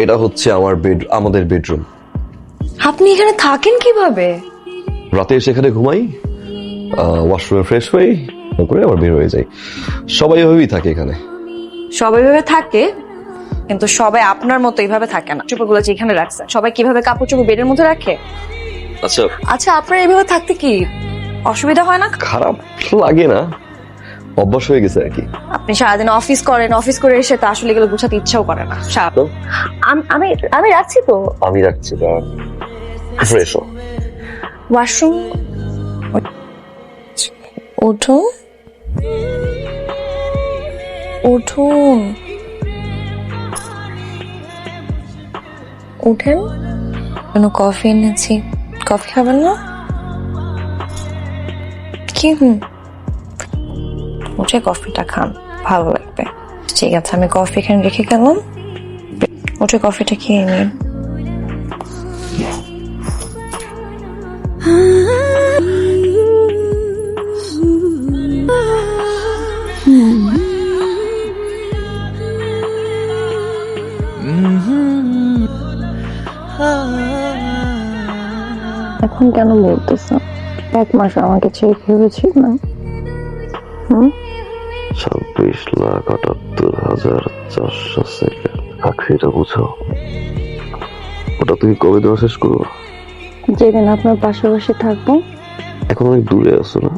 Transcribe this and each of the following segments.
এটা হচ্ছে আমাদের বেডরুম। আপনি এখানে থাকেন কিভাবে? রাতে সেখানে ঘুমাই, ওয়াশরুমে ফ্রেশ হই, করে আবার বের হয়ে যাই। সবাই এভাবেই থাকে এখানে। সবাই ভাবে থাকে, কিন্তু সবাই আপনার মতো এইভাবে থাকে না। চোপড়গুলো যেখানে রাখছেন, সবাই কিভাবে কাপড় চোপড় বেডের মধ্যে রাখে? আচ্ছা, আচ্ছা, আপনার এইভাবে থাকতে কি অসুবিধা হয় না? খারাপ লাগে না, অভ্যাস হয়ে গেছে আর কি। আপনি সারাদিন অফিস করেন, অফিস করে এসে তা আসলে এগুলো গুছাতে ইচ্ছাও করে না। আমি আমি রাখছি তো। আমি রাখছি, ফ্রেশ হো। ওয়াশরুম উঠুন, উঠুন, উঠেন। কফি এনেছি, কফি খাবেন না? কি উঠে কফিটা খান, ভালো লাগবে। ঠিক আছে, আমি কফি এখানে রেখে গেলাম, উঠে কফিটা খেয়ে নিন। এখন কেন বলতেছ? 1 মাস আমাকে ছেড়ে ভেবেছি না? 26,78,400 সেকেন্ড। আখরিটা বুঝো, ওটা তুমি কবে দেওয়া শেষ করবো? যেদিন আপনার পাশে বসে থাকবো। এখন অনেক দূরে আছো না?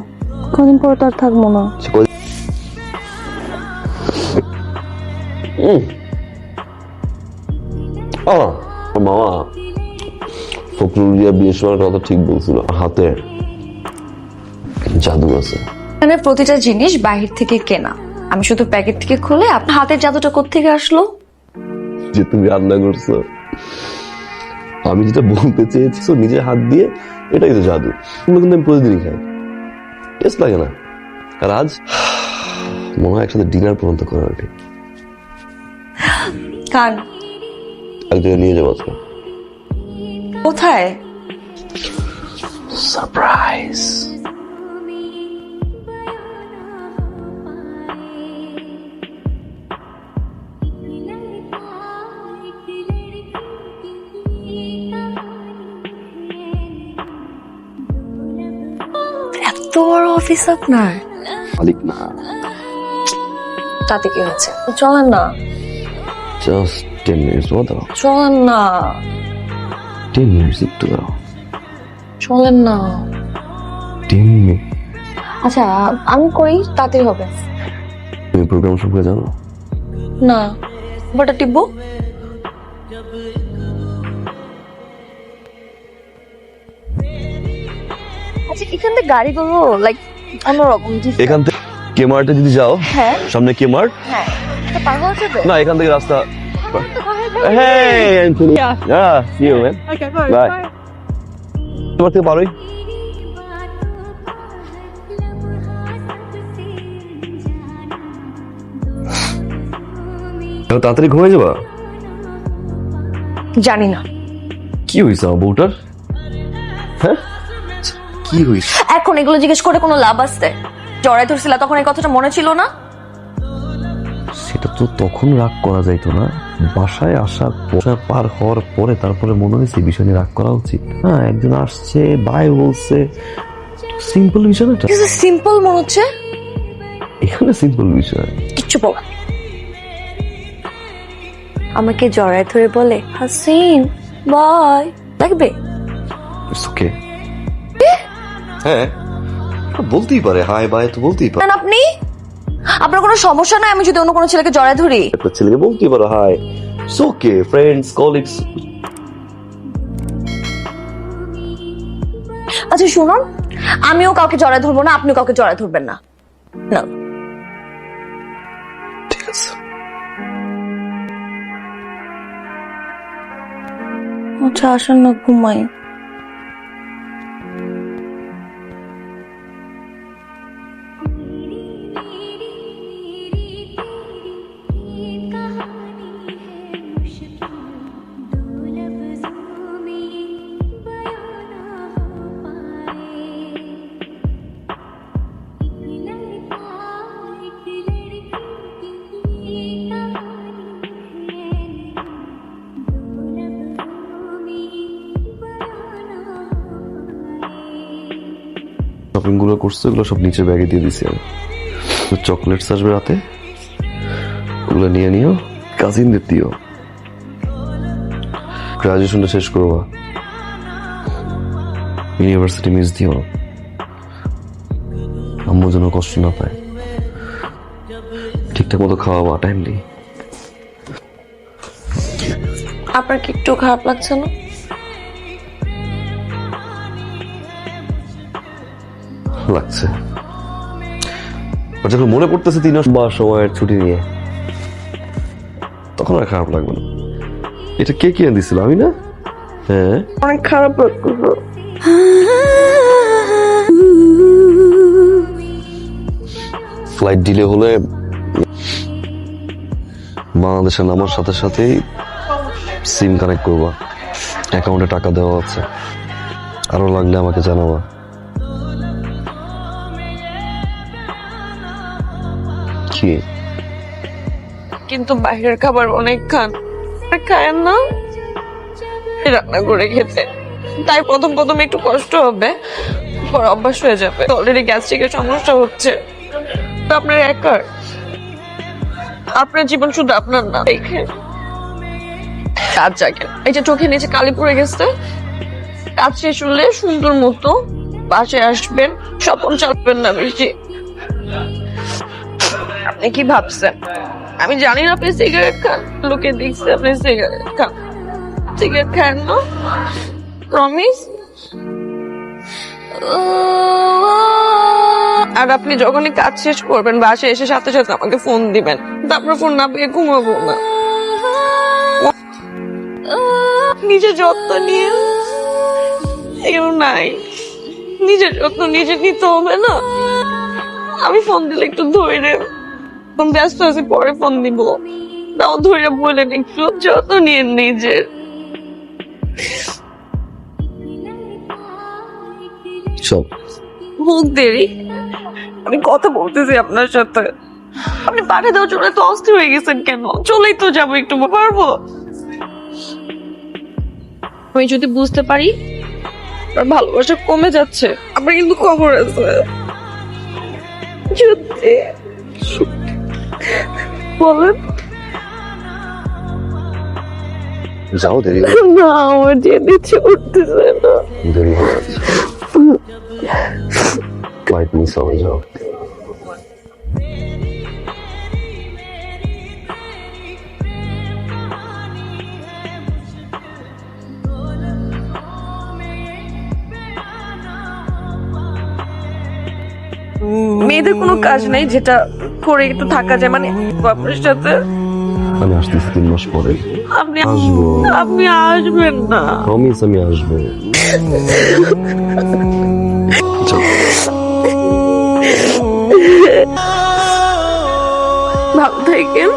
কদিন পর তো আর থাকবো না। মামা ফখরুলিয়া বিয়ের সময় কথা ঠিক বলছিল, হাতে জাদু আছে। এখানে প্রতিটা জিনিস বাহির থেকে কেনা, আমি শুধু প্যাকেট থেকে খুলে আপনার হাতের জাদুটা কোত্থেকে আসলো? যে তুমি রান্না করছো, আমি যেটা বলতে চেয়েছি নিজের হাত দিয়ে, এটাই তো জাদু। তুমি কিন্তু আমি প্রতিদিনই খাই, টেস্ট লাগে না? আর আজ মনে হয় একসাথে ডিনার পর্যন্ত করে আর কি। কান এক জায়গায় নিয়ে যাবো আজকে। কোথায়? সারপ্রাইজ। এত বড় অফিস আপনার? মালিক না, তাতে কি হচ্ছে? চলেন না। জাস্ট 10 মিনিটস দাও। চলেন না। 10 মিনিটস একটু দাও। চলেন না। 10 মিনিট। আচ্ছা, আমি করি, তাড়াতাড়ি হবে। তুমি প্রোগ্রাম সম্পর্কে জানো? না, বাটা টিপবো। আচ্ছা, এখান থেকে গাড়িগুলো লাইক অন্যরকম। এখান থেকে কেমার্টে যদি যাও, হ্যাঁ সামনে কেমার্ট। হ্যাঁ, এটা পার হওয়া যাবে? না, এখান থেকে রাস্তা। Hey, Anthony. Yeah, see you, man. Okay, bye. Bye. তোমার থেকে পারোই। তাড়াতাড়ি ঘুমিয়ে যাবা? জানি না। কি হয়েছে আমার বউটার? হ্যাঁ, কি হয়েছে? এখন এগুলো জিজ্ঞেস করে কোনো লাভ আছে? জড়াই ধরছিল তখন এই কথাটা মনে ছিল না? সেটা তো তখন রাগ করা যাইতো না, বাসায় আসার পার হওয়ার পরে তারপরে মনে হয়েছে বিষয় নিয়ে রাগ করা উচিত। হ্যাঁ, একজন আসছে, বাই বলছে, সিম্পল বিষয় না এটা। সিম্পল মনে হচ্ছে। এখানে সিম্পল বিষয় কিচ্ছু বল। আমাকে জড়াই ধরে বলে হাসিন বাই লাগবে। It's okay. হ্যাঁ, বলতেই পারে, হাই বাই তো বলতেই পারে। আপনি, আপনার কোনো সমস্যা নাই আমি যদি অন্য কোনো ছেলেকে জড়াই ধরি? একটা ছেলেকে বলতেই পারো hi, it's okay, friends, colleagues. আচ্ছা শুনুন, আমিও কাউকে জড়াই ধরবো না, আপনিও কাউকে জড়াই ধরবেন না। না, ঠিক আছে। আচ্ছা আসেন না, ঘুমাই। শপিং গুলো করছে ওগুলো সব নিচের ব্যাগে দিয়ে দিছি আমি। তো চকলেটস আসবে রাতে, ওগুলো নিয়ে নিও, কাজিনদের দিও। গ্রাজুয়েশনটা শেষ করবা, ইউনিভার্সিটি মিস দিও না, আম্মু যেন কষ্ট না পায়। ঠিকঠাক মতো খাওয়াবা টাইমলি। আপনার কি একটু খারাপ লাগছে না? লাগছে, আর যখন মনে পড়তেছে 3 মাস সময়ের ছুটি নিয়ে, তখন আর খারাপ লাগবে না। এটা কে কিনে দিছিল, আমি না? হ্যাঁ, অনেক খারাপ লাগছে। ফ্লাইট ডিলে হলে বাংলাদেশে নামার সাথে সাথেই সিম কানেক্ট করবা, অ্যাকাউন্টে টাকা দেওয়া আছে, আরো লাগলে আমাকে জানাবা। কি কিন্তু বাইরের খাবার অনেক খায়েন না রান্না করে খেতে, তাই প্রথম প্রথম একটু কষ্ট হবে, পর অভ্যাস হয়ে যাবে। অলরেডি গ্যাস্ট্রিকের সমস্যা হচ্ছে, তো আপনার একার, আপনার জীবন শুধু আপনার না। দেখে কাজ জাগেন, এই যে চোখে নিচে কালি পড়ে গেছে, কাজ শেষ হলে সুন্দর মতো বাসায় আসবেন, স্বপ্ন চাপবেন না বেশি। আপনি কি ভাবছেন আমি জানি না আপনি সিগারেট খান? লোকে দেখছে আপনি সিগারেট খান, সিগারেট খান না, প্রমিস। আর আপনি যখনই কাজ শেষ করবেন বাসায় এসে সাথে সাথে আমাকে ফোন দিবেন, তারপর ফোন না পেয়ে ঘুমাবো না। নিজের যত্ন নিয়ে কেউ নাই, নিজের যত্ন নিজে নিতে হবে না? আমি ফোন দিলে একটু ধরে, ব্যস্ত আছি পরে ফোন দিব, তাও ধরে বলেন একটু যত্ন নিয়ে নিজের। সব হোক দেরি, আমি কথা বলতেছি আপনার সাথে। আপনি পাঠিয়ে দেওয়ার জন্য তো অস্থির হয়ে গেছেন কেন? চলেই তো যাবো, একটু পারবো। আমি যদি বুঝতে পারি আর ভালোবাসা কমে যাচ্ছে, আপনার কিন্তু খবর আছে। সত্যি বলেন যাও, দেরি না, আমার যেতে ইচ্ছে করতেছে না। দেরি হয়ে যাচ্ছে, ফ্লাইট মিস হবে, যাও। মেয়েদের কোনো কাজ নেই যেটা করে একটু থাকা যায়, মানে আপনার সাথে। আমি আসতেছি 3 মাস পরে, আপনি আসবো। আপনি আসবেন না? প্রমিস, আমি আসবো। চল। ভালো থাকেন।